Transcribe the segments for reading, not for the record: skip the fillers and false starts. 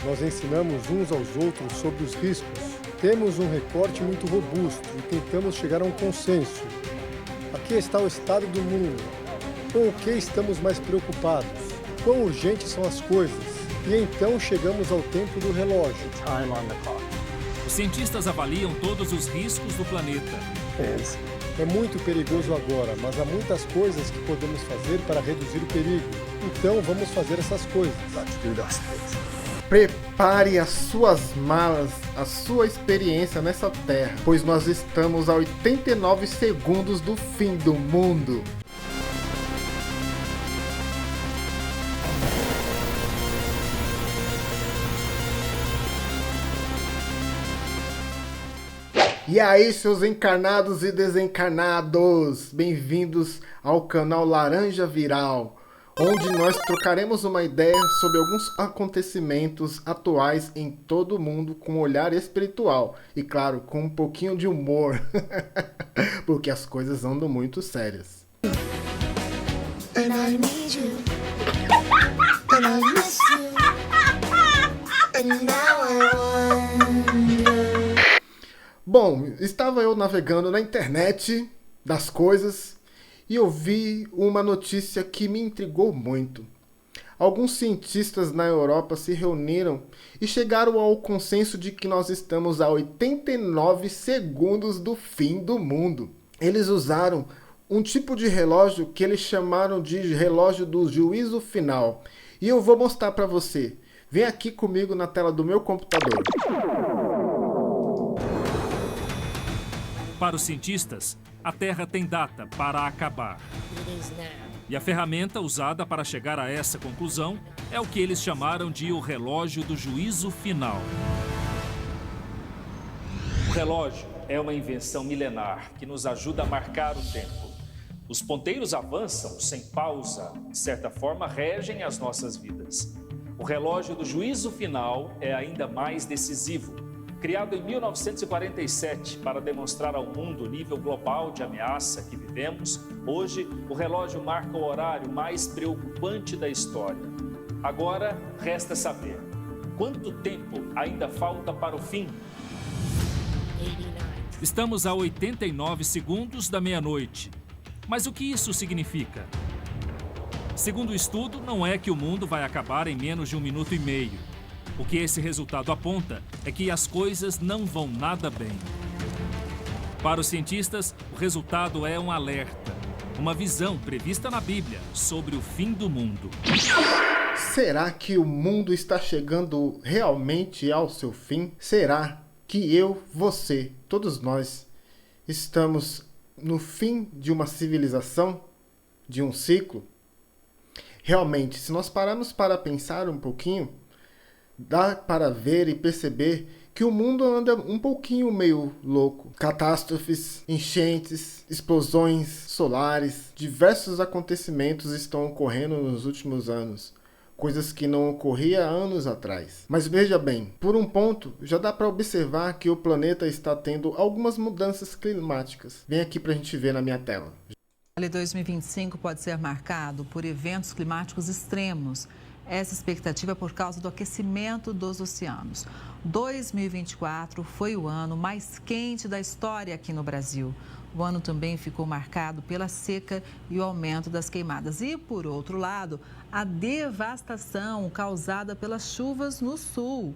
Nós ensinamos uns aos outros sobre os riscos. Temos um recorte muito robusto e tentamos chegar a um consenso. Aqui está o estado do mundo. Com o que estamos mais preocupados? Quão urgentes são as coisas? E então chegamos ao tempo do relógio. Time on the clock. Os cientistas avaliam todos os riscos do planeta. É muito perigoso agora, mas há muitas coisas que podemos fazer para reduzir o perigo. Então vamos fazer essas coisas. Let's do those things. Prepare as suas malas, a sua experiência nessa terra, pois nós estamos a 89 segundos do fim do mundo. E aí, seus encarnados e desencarnados, bem-vindos ao canal Laranja Viral, onde nós trocaremos uma ideia sobre alguns acontecimentos atuais em todo o mundo com um olhar espiritual e, claro, com um pouquinho de humor, porque as coisas andam muito sérias. And I need you. And I miss you. And now I wonder. Bom, estava eu navegando na internet das coisas e eu vi uma notícia que me intrigou muito. Alguns cientistas na Europa se reuniram e chegaram ao consenso de que nós estamos a 89 segundos do fim do mundo. Eles usaram um tipo de relógio que eles chamaram de relógio do juízo final. E eu vou mostrar para você. Vem aqui comigo na tela do meu computador. Para os cientistas, a Terra tem data para acabar. E a ferramenta usada para chegar a essa conclusão é o que eles chamaram de o relógio do juízo final. O relógio é uma invenção milenar que nos ajuda a marcar o tempo. Os ponteiros avançam sem pausa, de certa forma regem as nossas vidas. O relógio do juízo final é ainda mais decisivo. Criado em 1947 para demonstrar ao mundo o nível global de ameaça que vivemos, hoje o relógio marca o horário mais preocupante da história. Agora, resta saber, quanto tempo ainda falta para o fim? Estamos a 89 segundos da meia-noite. Mas o que isso significa? Segundo o estudo, não é que o mundo vai acabar em menos de 1 minuto e meio. O que esse resultado aponta é que as coisas não vão nada bem. Para os cientistas, o resultado é um alerta, uma visão prevista na Bíblia sobre o fim do mundo. Será que o mundo está chegando realmente ao seu fim? Será que eu, você, todos nós, estamos no fim de uma civilização, de um ciclo? Realmente, se nós pararmos para pensar um pouquinho, dá para ver e perceber que o mundo anda um pouquinho meio louco. Catástrofes, enchentes, explosões solares, diversos acontecimentos estão ocorrendo nos últimos anos. Coisas que não ocorriam há anos atrás. Mas veja bem, por um ponto, já dá para observar que o planeta está tendo algumas mudanças climáticas. Vem aqui para a gente ver na minha tela. O 2025 pode ser marcado por eventos climáticos extremos. Essa expectativa é por causa do aquecimento dos oceanos. 2024 foi o ano mais quente da história aqui no Brasil. O ano também ficou marcado pela seca e o aumento das queimadas. E, por outro lado, a devastação causada pelas chuvas no sul.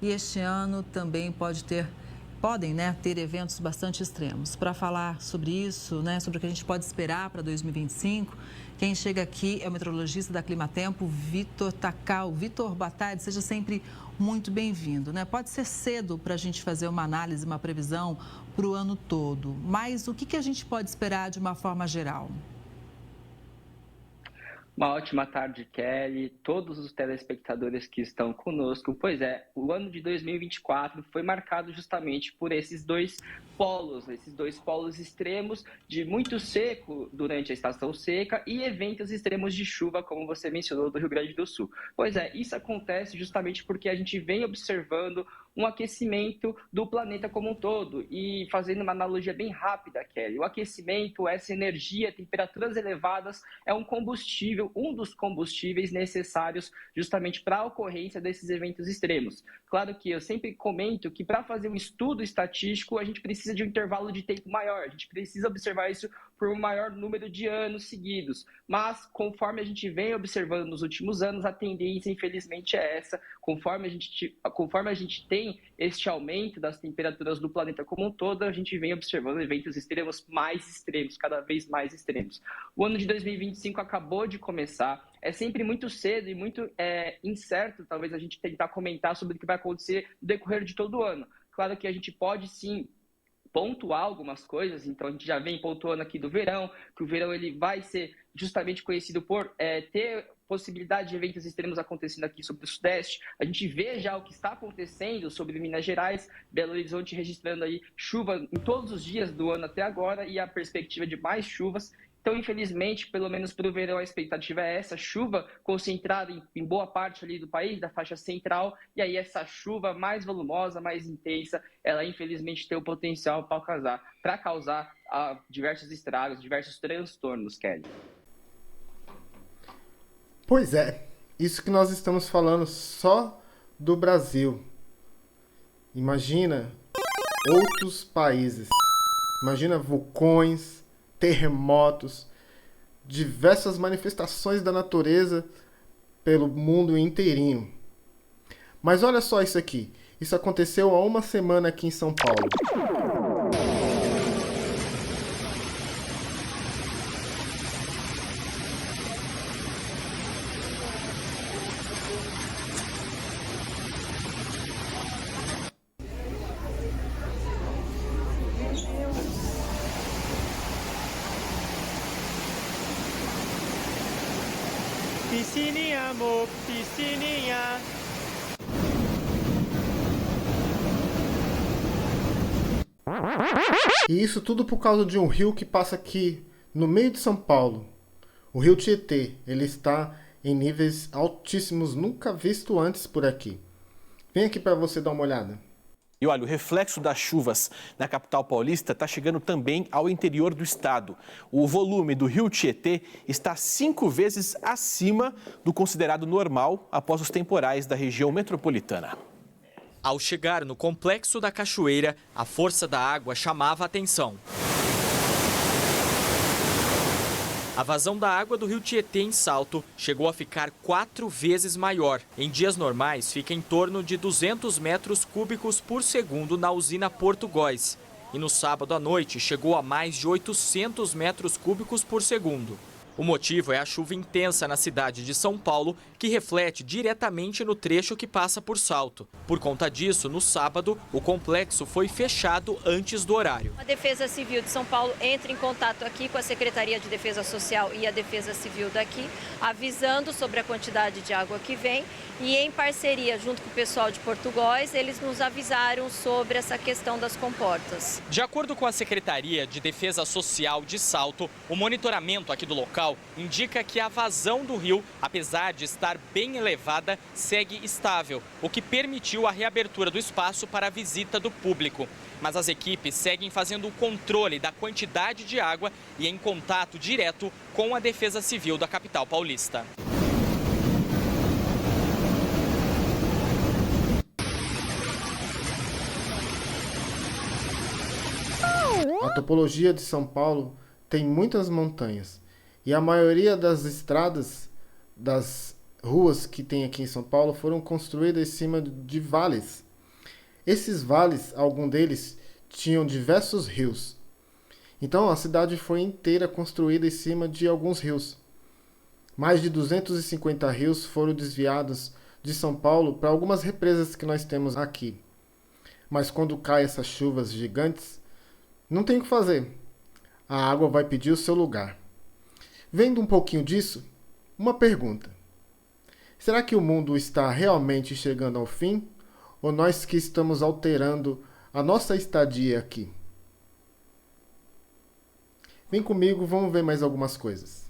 E este ano também podem ter eventos bastante extremos. Para falar sobre isso, sobre o que a gente pode esperar para 2025, quem chega aqui é o meteorologista da Climatempo, Vitor Tacal. Vitor, boa tarde, seja sempre muito bem-vindo. Pode ser cedo para a gente fazer uma análise, uma previsão para o ano todo, mas o que a gente pode esperar de uma forma geral? Uma ótima tarde, Kelly, todos os telespectadores que estão conosco. Pois é, o ano de 2024 foi marcado justamente por esses dois polos extremos de muito seco durante a estação seca e eventos extremos de chuva, como você mencionou, do Rio Grande do Sul. Pois é, isso acontece justamente porque a gente vem observando um aquecimento do planeta como um todo. E fazendo uma analogia bem rápida, Kelly, o aquecimento, essa energia, temperaturas elevadas, é um combustível sendo um dos combustíveis necessários justamente para a ocorrência desses eventos extremos. Claro que eu sempre comento que para fazer um estudo estatístico a gente precisa de um intervalo de tempo maior, a gente precisa observar isso por um maior número de anos seguidos, mas conforme a gente vem observando nos últimos anos, a tendência infelizmente é essa, conforme a gente tem este aumento das temperaturas do planeta como um todo, a gente vem observando eventos extremos mais extremos, cada vez mais extremos. O ano de 2025 acabou de começar, é sempre muito cedo e muito incerto, talvez, a gente tentar comentar sobre o que vai acontecer no decorrer de todo o ano. Claro que a gente pode sim pontuar algumas coisas, então a gente já vem pontuando aqui do verão, que o verão ele vai ser justamente conhecido por ter possibilidade de eventos extremos acontecendo aqui sobre o Sudeste. A gente vê já o que está acontecendo sobre Minas Gerais, Belo Horizonte registrando aí chuva em todos os dias do ano até agora e a perspectiva de mais chuvas. Então, infelizmente, pelo menos para o verão, a expectativa é essa, chuva concentrada em boa parte ali do país, da faixa central, e aí essa chuva mais volumosa, mais intensa, ela infelizmente tem o potencial para causar diversos estragos, diversos transtornos, Kelly. Pois é, isso que nós estamos falando só do Brasil. Imagina outros países. Imagina vulcões, terremotos, diversas manifestações da natureza pelo mundo inteirinho. Mas olha só isso aqui. Isso aconteceu há uma semana aqui em São Paulo. Piscininha, amor, piscininha. E isso tudo por causa de um rio que passa aqui no meio de São Paulo. O rio Tietê. Ele está em níveis altíssimos, nunca visto antes por aqui. Vem aqui para você dar uma olhada. E olha, o reflexo das chuvas na capital paulista está chegando também ao interior do estado. O volume do rio Tietê está 5 vezes acima do considerado normal após os temporais da região metropolitana. Ao chegar no complexo da cachoeira, a força da água chamava a atenção. A vazão da água do rio Tietê em Salto chegou a ficar 4 vezes maior. Em dias normais, fica em torno de 200 metros cúbicos por segundo na usina Porto Góis. E no sábado à noite, chegou a mais de 800 metros cúbicos por segundo. O motivo é a chuva intensa na cidade de São Paulo, que reflete diretamente no trecho que passa por Salto. Por conta disso, no sábado, o complexo foi fechado antes do horário. A Defesa Civil de São Paulo entra em contato aqui com a Secretaria de Defesa Social e a Defesa Civil daqui, avisando sobre a quantidade de água que vem e em parceria junto com o pessoal de Porto Góis, eles nos avisaram sobre essa questão das comportas. De acordo com a Secretaria de Defesa Social de Salto, o monitoramento aqui do local indica que a vazão do rio, apesar de estar bem elevada, segue estável, o que permitiu a reabertura do espaço para a visita do público. Mas as equipes seguem fazendo o controle da quantidade de água e em contato direto com a Defesa Civil da capital paulista. A topologia de São Paulo tem muitas montanhas e a maioria das estradas, das ruas que tem aqui em São Paulo foram construídas em cima de vales. Esses vales, alguns deles, tinham diversos rios. Então a cidade foi inteira construída em cima de alguns rios. Mais de 250 rios foram desviados de São Paulo para algumas represas que nós temos aqui. Mas quando caem essas chuvas gigantes, não tem o que fazer. A água vai pedir o seu lugar. Vendo um pouquinho disso, uma pergunta. Será que o mundo está realmente chegando ao fim? Ou nós que estamos alterando a nossa estadia aqui? Vem comigo, vamos ver mais algumas coisas.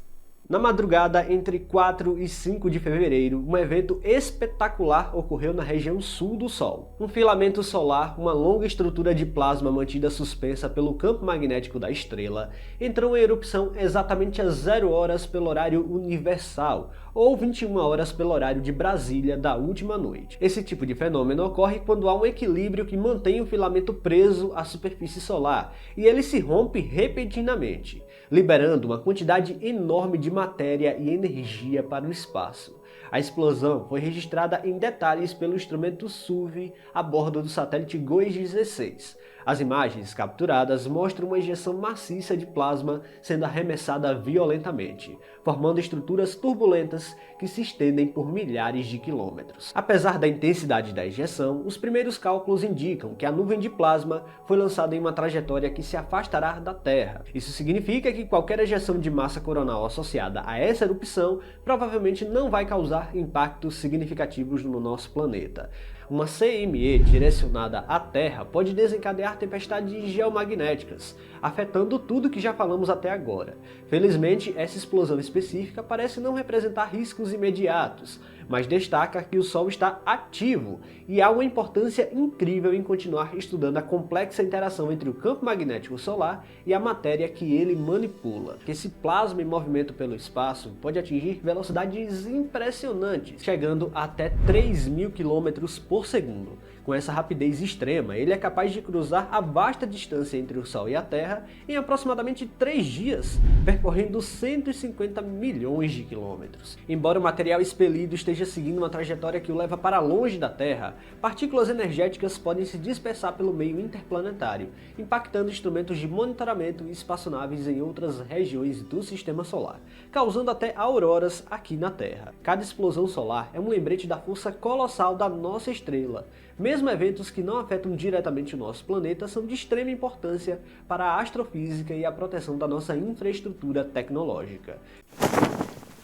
Na madrugada entre 4 e 5 de fevereiro, um evento espetacular ocorreu na região sul do Sol. Um filamento solar, uma longa estrutura de plasma mantida suspensa pelo campo magnético da estrela, entrou em erupção exatamente às 0 horas pelo horário universal, ou 21 horas pelo horário de Brasília da última noite. Esse tipo de fenômeno ocorre quando há um equilíbrio que mantém o filamento preso à superfície solar, e ele se rompe repentinamente, liberando uma quantidade enorme de matéria e energia para o espaço. A explosão foi registrada em detalhes pelo instrumento SURVE a bordo do satélite GOES-16. As imagens capturadas mostram uma injeção maciça de plasma sendo arremessada violentamente, formando estruturas turbulentas que se estendem por milhares de quilômetros. Apesar da intensidade da injeção, os primeiros cálculos indicam que a nuvem de plasma foi lançada em uma trajetória que se afastará da Terra. Isso significa que qualquer ejeção de massa coronal associada a essa erupção provavelmente não vai causar impactos significativos no nosso planeta. Uma CME direcionada à Terra pode desencadear tempestades geomagnéticas, afetando tudo que já falamos até agora. Felizmente, essa explosão específica parece não representar riscos imediatos, mas destaca que o Sol está ativo e há uma importância incrível em continuar estudando a complexa interação entre o campo magnético solar e a matéria que ele manipula. Esse plasma em movimento pelo espaço pode atingir velocidades impressionantes, chegando até 3.000 km por segundo. Com essa rapidez extrema, ele é capaz de cruzar a vasta distância entre o Sol e a Terra em aproximadamente 3 dias, percorrendo 150 milhões de quilômetros. Embora o material expelido esteja seguindo uma trajetória que o leva para longe da Terra, partículas energéticas podem se dispersar pelo meio interplanetário, impactando instrumentos de monitoramento e espaçonaves em outras regiões do Sistema Solar, causando até auroras aqui na Terra. Cada explosão solar é um lembrete da força colossal da nossa estrela. Mesmo eventos que não afetam diretamente o nosso planeta são de extrema importância para a astrofísica e a proteção da nossa infraestrutura tecnológica.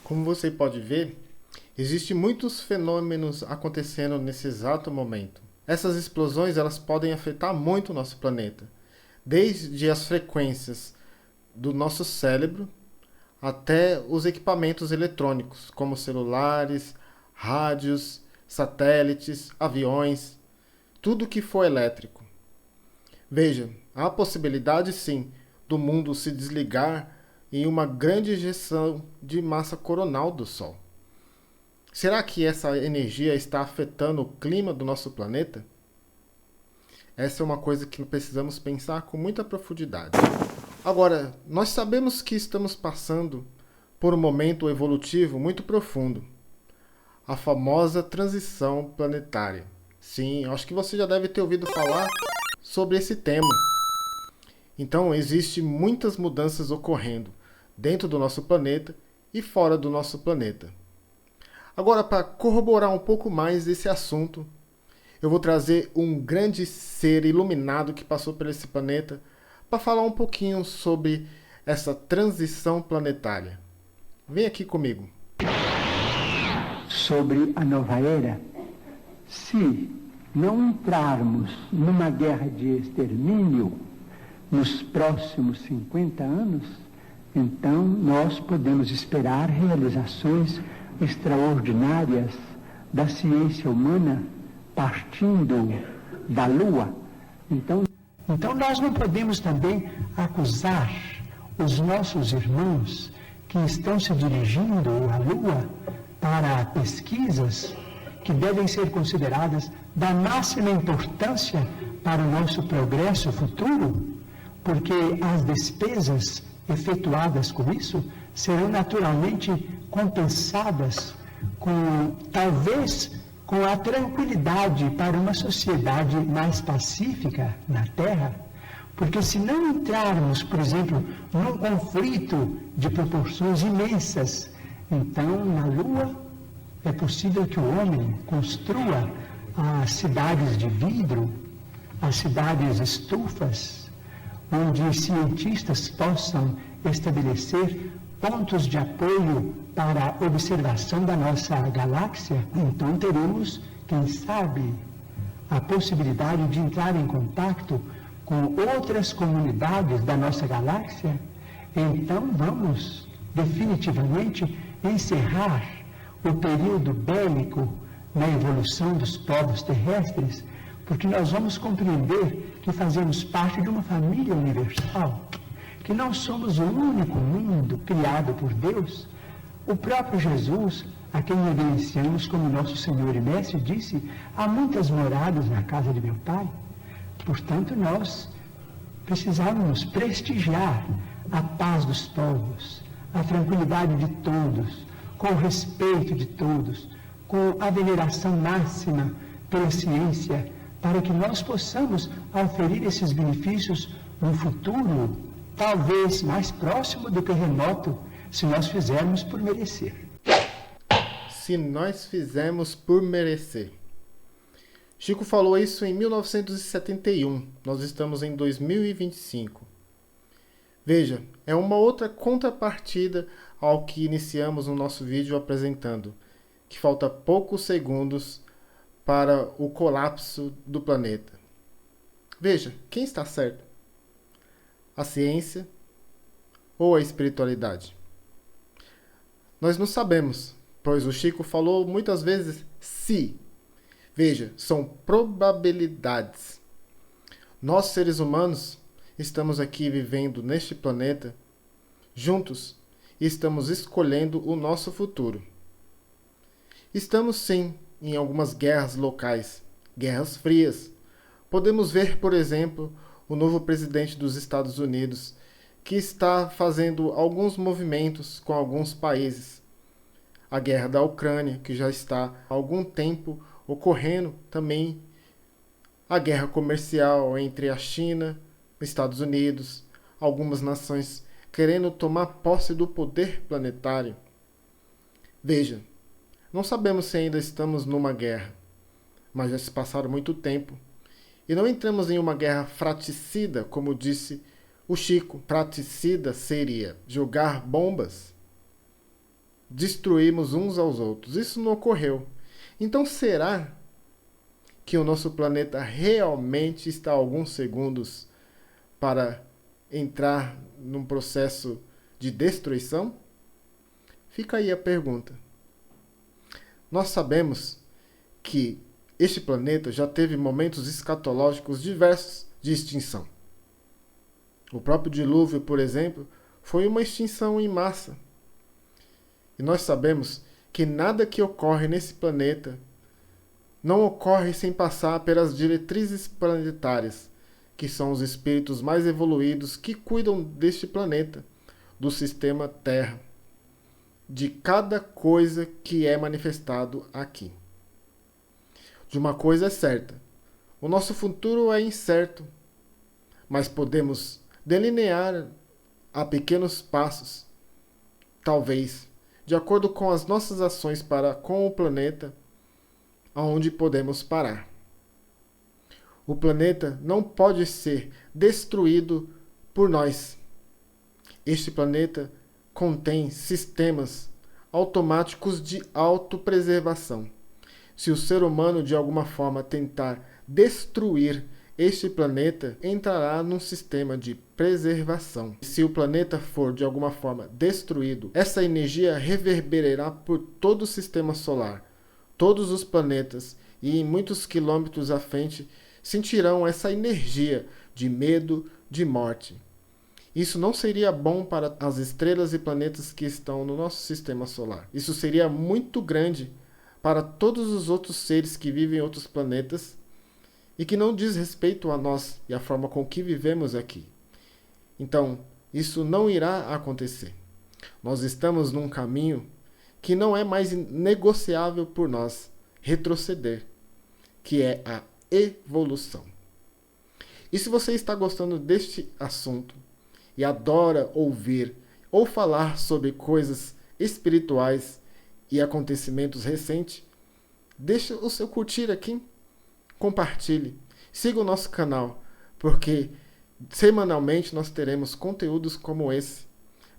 Como você pode ver, existem muitos fenômenos acontecendo nesse exato momento. Essas explosões elas podem afetar muito o nosso planeta, desde as frequências do nosso cérebro até os equipamentos eletrônicos, como celulares, rádios, satélites, aviões, tudo que for elétrico. Veja, há a possibilidade sim do mundo se desligar em uma grande ejeção de massa coronal do Sol. Será que essa energia está afetando o clima do nosso planeta? Essa é uma coisa que precisamos pensar com muita profundidade. Agora, nós sabemos que estamos passando por um momento evolutivo muito profundo. A famosa transição planetária. Sim, acho que você já deve ter ouvido falar sobre esse tema. Então, existem muitas mudanças ocorrendo dentro do nosso planeta e fora do nosso planeta. Agora, para corroborar um pouco mais desse assunto, eu vou trazer um grande ser iluminado que passou por esse planeta para falar um pouquinho sobre essa transição planetária. Vem aqui comigo. Sobre a nova era, se não entrarmos numa guerra de extermínio nos próximos 50 anos, então nós podemos esperar realizações extraordinárias da ciência humana partindo da Lua. Então nós não podemos também acusar os nossos irmãos que estão se dirigindo à Lua para pesquisas que devem ser consideradas da máxima importância para o nosso progresso futuro, porque as despesas efetuadas com isso serão naturalmente compensadas talvez com a tranquilidade para uma sociedade mais pacífica na Terra, porque se não entrarmos, por exemplo, num conflito de proporções imensas, então na Lua é possível que o homem construa as cidades de vidro, as cidades estufas, onde cientistas possam estabelecer pontos de apoio para a observação da nossa galáxia. Então teremos, quem sabe, a possibilidade de entrar em contato com outras comunidades da nossa galáxia. Então vamos definitivamente encerrar o período bélico na evolução dos povos terrestres, porque nós vamos compreender que fazemos parte de uma família universal, que não somos o único mundo criado por Deus. O próprio Jesus, a quem reverenciamos como nosso Senhor e Mestre, disse: há muitas moradas na casa de meu Pai. Portanto, nós precisávamos prestigiar a paz dos povos, a tranquilidade de todos, com o respeito de todos, com a veneração máxima pela ciência, para que nós possamos oferir esses benefícios no futuro, talvez mais próximo do que remoto, se nós fizermos por merecer. Se nós fizermos por merecer. Chico falou isso em 1971, nós estamos em 2025. Veja, é uma outra contrapartida ao que iniciamos no nosso vídeo apresentando, que falta poucos segundos para o colapso do planeta. Veja, quem está certo? A ciência ou a espiritualidade? Nós não sabemos, pois o Chico falou muitas vezes se. Veja, são probabilidades. Nós, seres humanos, estamos aqui vivendo neste planeta juntos e estamos escolhendo o nosso futuro. Estamos sim em algumas guerras locais, guerras frias. Podemos ver, por exemplo, o novo presidente dos Estados Unidos, que está fazendo alguns movimentos com alguns países. A guerra da Ucrânia, que já está há algum tempo ocorrendo também. A guerra comercial entre a China e os Estados Unidos, algumas nações querendo tomar posse do poder planetário. Veja, não sabemos se ainda estamos numa guerra, mas já se passaram muito tempo. E não entramos em uma guerra fratricida, como disse o Chico. Fratricida seria jogar bombas, destruirmos uns aos outros. Isso não ocorreu. Então será que o nosso planeta realmente está a alguns segundos para entrar num processo de destruição? Fica aí a pergunta. Nós sabemos que este planeta já teve momentos escatológicos diversos de extinção. O próprio dilúvio, por exemplo, foi uma extinção em massa. E nós sabemos que nada que ocorre nesse planeta não ocorre sem passar pelas diretrizes planetárias, que são os espíritos mais evoluídos que cuidam deste planeta, do sistema Terra, de cada coisa que é manifestado aqui. De uma coisa é certa, o nosso futuro é incerto, mas podemos delinear a pequenos passos, talvez, de acordo com as nossas ações para com o planeta, aonde podemos parar. O planeta não pode ser destruído por nós. Este planeta contém sistemas automáticos de autopreservação. Se o ser humano de alguma forma tentar destruir este planeta, entrará num sistema de preservação. Se o planeta for de alguma forma destruído, essa energia reverberará por todo o sistema solar. Todos os planetas, e em muitos quilômetros à frente, sentirão essa energia de medo, de morte. Isso não seria bom para as estrelas e planetas que estão no nosso sistema solar. Isso seria muito grande para todos os outros seres que vivem em outros planetas e que não diz respeito a nós e a forma com que vivemos aqui. Então, isso não irá acontecer. Nós estamos num caminho que não é mais negociável por nós retroceder, que é a evolução. E se você está gostando deste assunto e adora ouvir ou falar sobre coisas espirituais e acontecimentos recentes, deixe o seu curtir aqui, compartilhe, siga o nosso canal, porque semanalmente nós teremos conteúdos como esse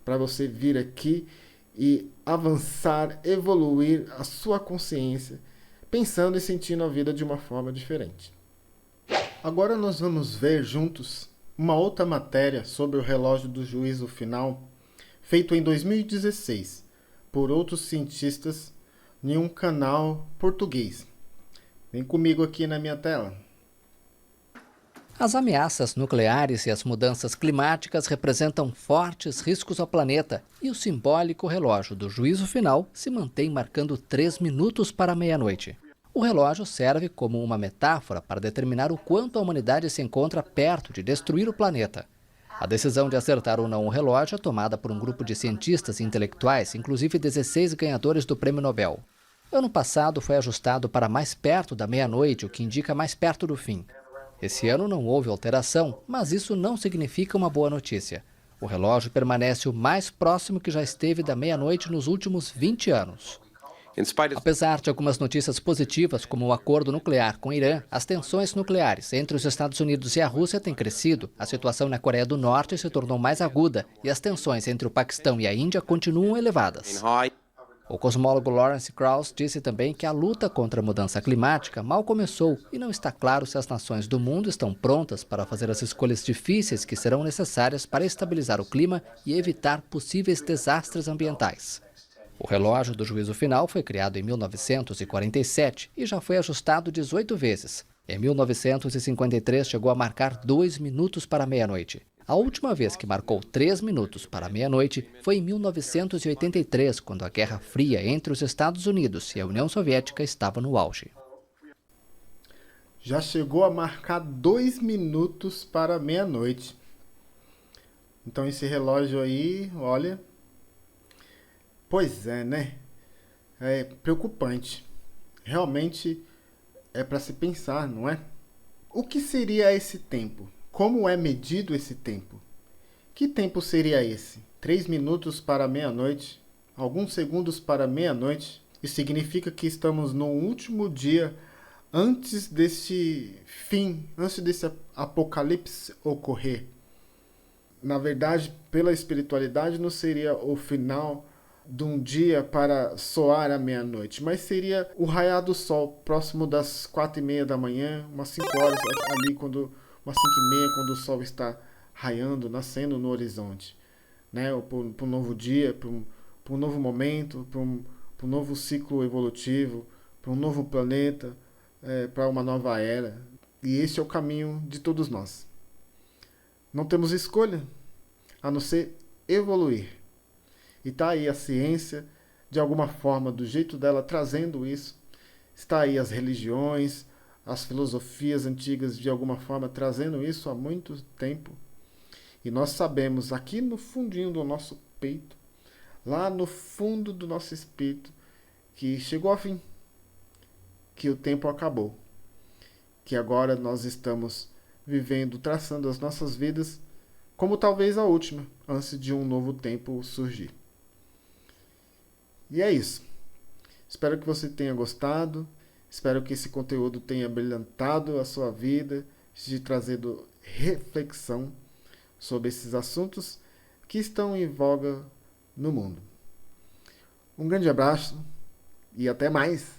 para você vir aqui e avançar, evoluir a sua consciência, pensando e sentindo a vida de uma forma diferente. Agora nós vamos ver juntos uma outra matéria sobre o relógio do juízo final, feito em 2016 por outros cientistas em um canal português. Vem comigo aqui na minha tela. As ameaças nucleares e as mudanças climáticas representam fortes riscos ao planeta e o simbólico relógio do juízo final se mantém marcando 3 minutos para a meia-noite. O relógio serve como uma metáfora para determinar o quanto a humanidade se encontra perto de destruir o planeta. A decisão de acertar ou não o relógio é tomada por um grupo de cientistas e intelectuais, inclusive 16 ganhadores do Prêmio Nobel. Ano passado foi ajustado para mais perto da meia-noite, o que indica mais perto do fim. Esse ano não houve alteração, mas isso não significa uma boa notícia. O relógio permanece o mais próximo que já esteve da meia-noite nos últimos 20 anos. Apesar de algumas notícias positivas, como o acordo nuclear com o Irã, as tensões nucleares entre os Estados Unidos e a Rússia têm crescido, a situação na Coreia do Norte se tornou mais aguda e as tensões entre o Paquistão e a Índia continuam elevadas. O cosmólogo Lawrence Krauss disse também que a luta contra a mudança climática mal começou e não está claro se as nações do mundo estão prontas para fazer as escolhas difíceis que serão necessárias para estabilizar o clima e evitar possíveis desastres ambientais. O relógio do juízo final foi criado em 1947 e já foi ajustado 18 vezes. Em 1953 chegou a marcar 2 minutos para a meia-noite. A última vez que marcou 3 minutos para a meia-noite foi em 1983, quando a Guerra Fria entre os Estados Unidos e a União Soviética estava no auge. Já chegou a marcar 2 minutos para a meia-noite. Então esse relógio aí, olha... Pois é, né? É preocupante. Realmente é para se pensar, não é? O que seria esse tempo? Como é medido esse tempo? Que tempo seria esse? 3 minutos para meia-noite? Alguns segundos para meia-noite? Isso significa que estamos no último dia antes desse fim, antes desse apocalipse ocorrer. Na verdade, pela espiritualidade, não seria o final de um dia para soar a meia-noite, mas seria o raiar do sol, próximo das 4:30 da manhã, umas 5 horas ali, umas 5:30, quando o sol está raiando, nascendo no horizonte, né? Para um novo dia, para um novo momento, para um novo ciclo evolutivo, para um novo planeta, para uma nova era. E esse é o caminho de todos nós. Não temos escolha a não ser evoluir. E está aí a ciência, de alguma forma, do jeito dela, trazendo isso. Está aí as religiões, as filosofias antigas, de alguma forma, trazendo isso há muito tempo. E nós sabemos, aqui no fundinho do nosso peito, lá no fundo do nosso espírito, que chegou ao fim, que o tempo acabou, que agora nós estamos vivendo, traçando as nossas vidas, como talvez a última, antes de um novo tempo surgir. E é isso. Espero que você tenha gostado. Espero que esse conteúdo tenha brilhantado a sua vida, te trazendo reflexão sobre esses assuntos que estão em voga no mundo. Um grande abraço e até mais!